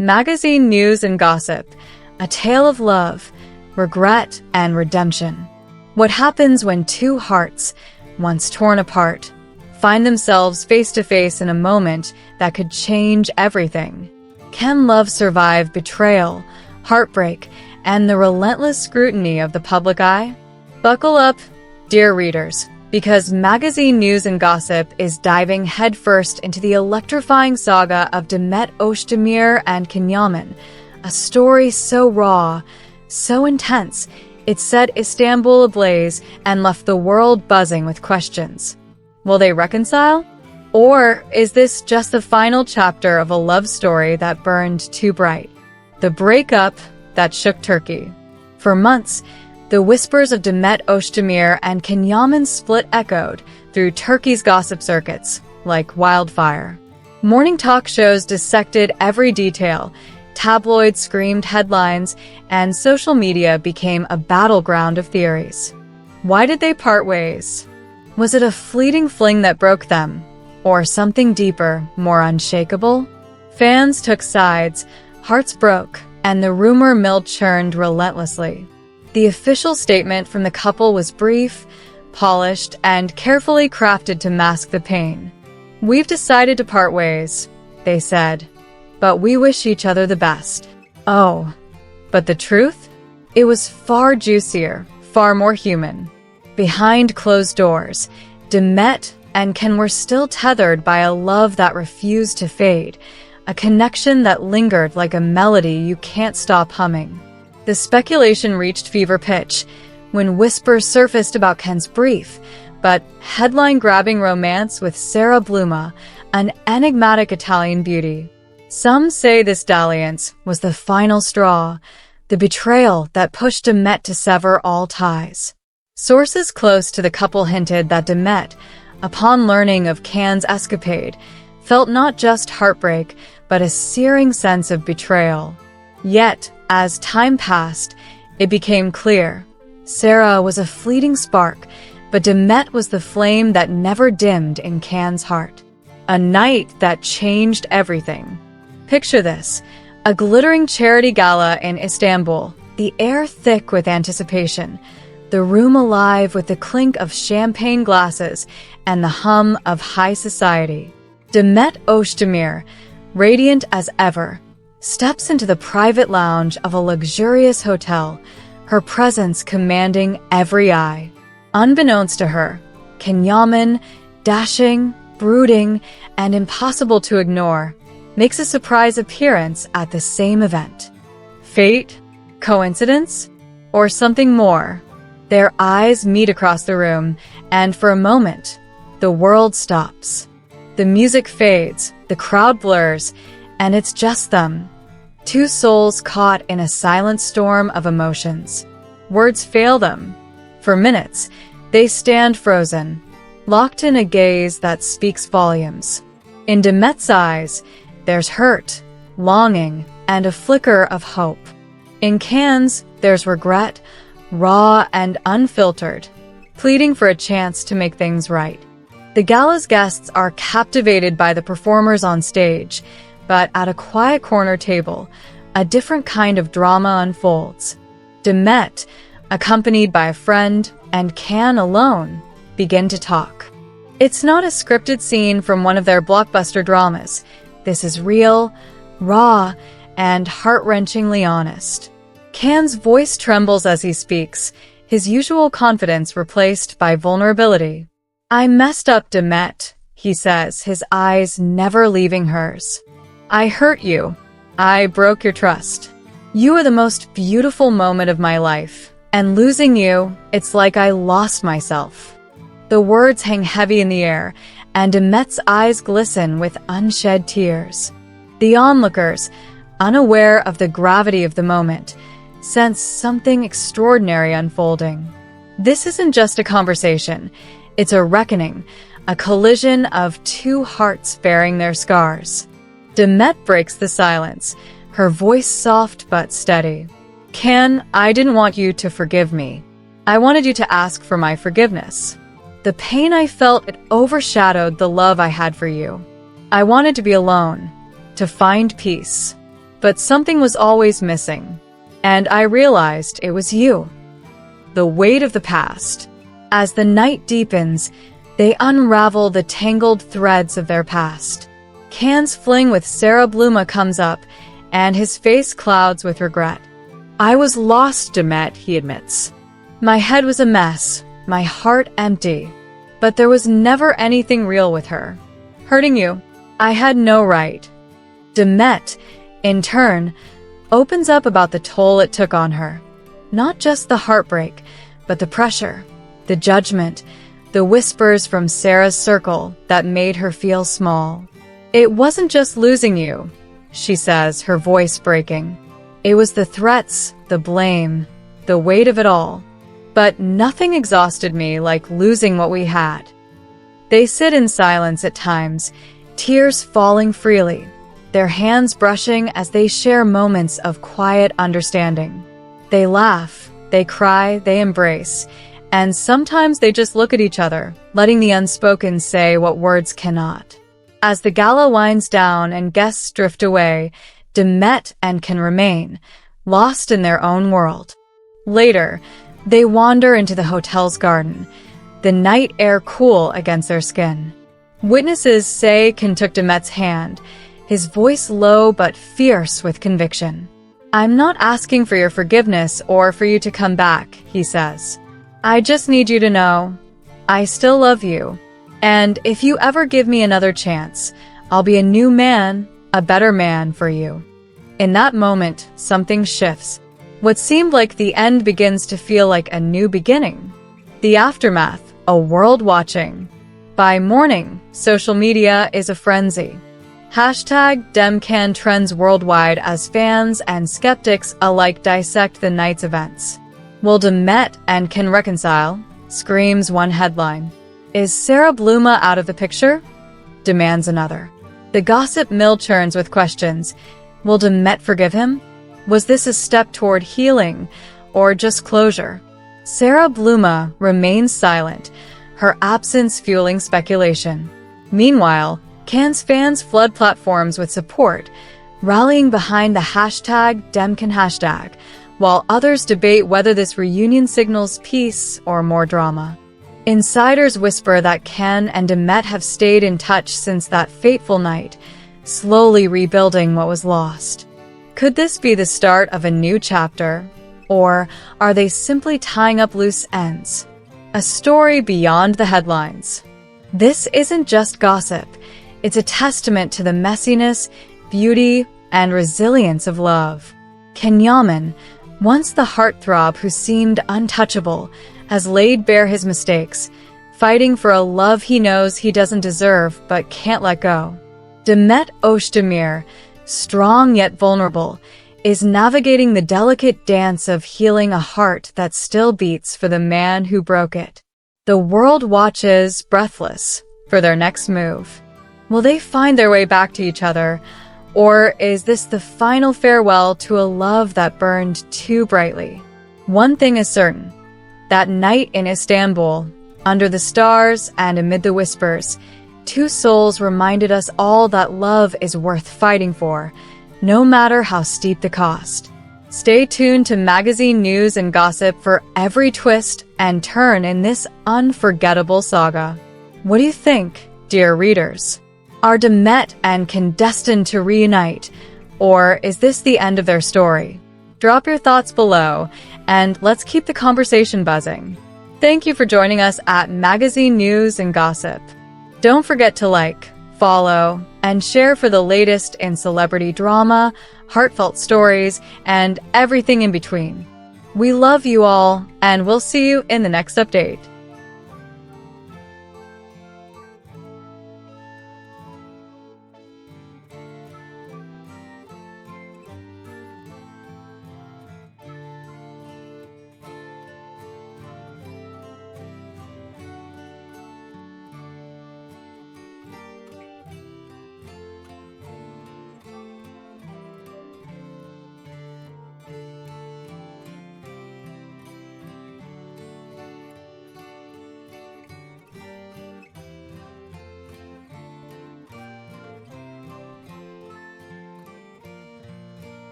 Magazine news and gossip, a tale of love, regret, and redemption. What happens when two hearts, once torn apart, find themselves face to face in a moment that could change everything? Can love survive betrayal, heartbreak, and the relentless scrutiny of the public eye? Buckle up, dear readers, because magazine news and gossip is diving headfirst into the electrifying saga of Demet Özdemir and Kenyaman, a story so raw, so intense, it set Istanbul ablaze and left the world buzzing with questions. Will they reconcile? Or is this just the final chapter of a love story that burned too bright? The breakup that shook Turkey. For months, the whispers of Demet Özdemir and Kenyaman's split echoed through Turkey's gossip circuits like wildfire. Morning talk shows dissected every detail, tabloids screamed headlines, and social media became a battleground of theories. Why did they part ways? Was it a fleeting fling that broke them? Or something deeper, more unshakable? Fans took sides, hearts broke, and the rumor mill churned relentlessly. The official statement from the couple was brief, polished, and carefully crafted to mask the pain. "We've decided to part ways," they said, "but we wish each other the best." Oh, but the truth? It was far juicier, far more human. Behind closed doors, Demet and Ken were still tethered by a love that refused to fade, a connection that lingered like a melody you can't stop humming. The speculation reached fever pitch when whispers surfaced about Ken's brief, but headline-grabbing romance with Sara Bluma, an enigmatic Italian beauty. Some say this dalliance was the final straw, the betrayal that pushed Demet to sever all ties. Sources close to the couple hinted that Demet, upon learning of Ken's escapade, felt not just heartbreak, but a searing sense of betrayal. Yet, as time passed, it became clear. Sara was a fleeting spark, but Demet was the flame that never dimmed in Ken's heart. A night that changed everything. Picture this, a glittering charity gala in Istanbul, the air thick with anticipation, the room alive with the clink of champagne glasses and the hum of high society. Demet Özdemir, radiant as ever, steps into the private lounge of a luxurious hotel, her presence commanding every eye. Unbeknownst to her, Kenyaman, dashing, brooding, and impossible to ignore, makes a surprise appearance at the same event. Fate? Coincidence? Or something more? Their eyes meet across the room, and for a moment, the world stops. The music fades, the crowd blurs, and it's just them. Two souls caught in a silent storm of emotions. Words fail them. For minutes, they stand frozen, locked in a gaze that speaks volumes. In Demet's eyes, there's hurt, longing, and a flicker of hope. In Ken's, there's regret, raw and unfiltered, pleading for a chance to make things right. The gala's guests are captivated by the performers on stage, but at a quiet corner table, a different kind of drama unfolds. Demet, accompanied by a friend, and Ken alone, begin to talk. It's not a scripted scene from one of their blockbuster dramas. This is real, raw, and heart-wrenchingly honest. Ken's voice trembles as he speaks, his usual confidence replaced by vulnerability. "I messed up, Demet," he says, his eyes never leaving hers. "I hurt you. I broke your trust. You are the most beautiful moment of my life, and losing you, it's like I lost myself." The words hang heavy in the air, and Demet's eyes glisten with unshed tears. The onlookers, unaware of the gravity of the moment, sense something extraordinary unfolding. This isn't just a conversation, it's a reckoning, a collision of two hearts bearing their scars. Demet breaks the silence, her voice soft but steady. "Ken, I didn't want you to forgive me. I wanted you to ask for my forgiveness. The pain I felt, it overshadowed the love I had for you. I wanted to be alone, to find peace. But something was always missing, and I realized it was you. The weight of the past. As the night deepens, they unravel the tangled threads of their past. Can's fling with Sarah Bluma comes up, and his face clouds with regret. I was lost, Demet, he admits. My head was a mess, my heart empty. But there was never anything real with her. Hurting you, I had no right. Demet, in turn, opens up about the toll it took on her. Not just the heartbreak, but the pressure, the judgment, the whispers from Sarah's circle that made her feel small. It wasn't just losing you, she says, her voice breaking. It was the threats, the blame, the weight of it all. But nothing exhausted me like losing what we had. They sit in silence at times, tears falling freely, their hands brushing as they share moments of quiet understanding. They laugh, they cry, they embrace, and sometimes they just look at each other, letting the unspoken say what words cannot. As the gala winds down and guests drift away, Demet and Can remain, lost in their own world. Later, they wander into the hotel's garden, the night air cool against their skin. Witnesses say Can took Demet's hand, his voice low but fierce with conviction. I'm not asking for your forgiveness or for you to come back, he says. I just need you to know, I still love you. And if you ever give me another chance, I'll be a new man, a better man for you. In that moment, something shifts. What seemed like the end begins to feel like a new beginning. The aftermath, a world watching. By morning, social media is a frenzy. #DemCan trends worldwide as fans and skeptics alike dissect the night's events. Will Demet and Can reconcile? Screams one headline. Is Sarah Bluma out of the picture? Demands another. The gossip mill churns with questions. Will Demet forgive him? Was this a step toward healing, or just closure? Sarah Bluma remains silent, her absence fueling speculation. Meanwhile, Can's fans flood platforms with support, rallying behind the #DemCan hashtag, while others debate whether this reunion signals peace or more drama. Insiders whisper that Can and Demet have stayed in touch since that fateful night, slowly rebuilding what was lost. Could this be the start of a new chapter, or are they simply tying up loose ends? A story beyond the headlines. This isn't just gossip, it's a testament to the messiness, beauty, and resilience of love. Can Yaman, once the heartthrob who seemed untouchable, has laid bare his mistakes, fighting for a love he knows he doesn't deserve but can't let go. Demet Özdemir, strong yet vulnerable, is navigating the delicate dance of healing a heart that still beats for the man who broke it. The world watches, breathless, for their next move. Will they find their way back to each other, or is this the final farewell to a love that burned too brightly? One thing is certain. That night in Istanbul, under the stars and amid the whispers, two souls reminded us all that love is worth fighting for, no matter how steep the cost. Stay tuned to magazine news and gossip for every twist and turn in this unforgettable saga. What do you think, dear readers? Are Demet and Can destined to reunite, or is this the end of their story? Drop your thoughts below, and let's keep the conversation buzzing. Thank you for joining us at Magazine News and Gossip. Don't forget to like, follow, and share for the latest in celebrity drama, heartfelt stories, and everything in between. We love you all, and we'll see you in the next update.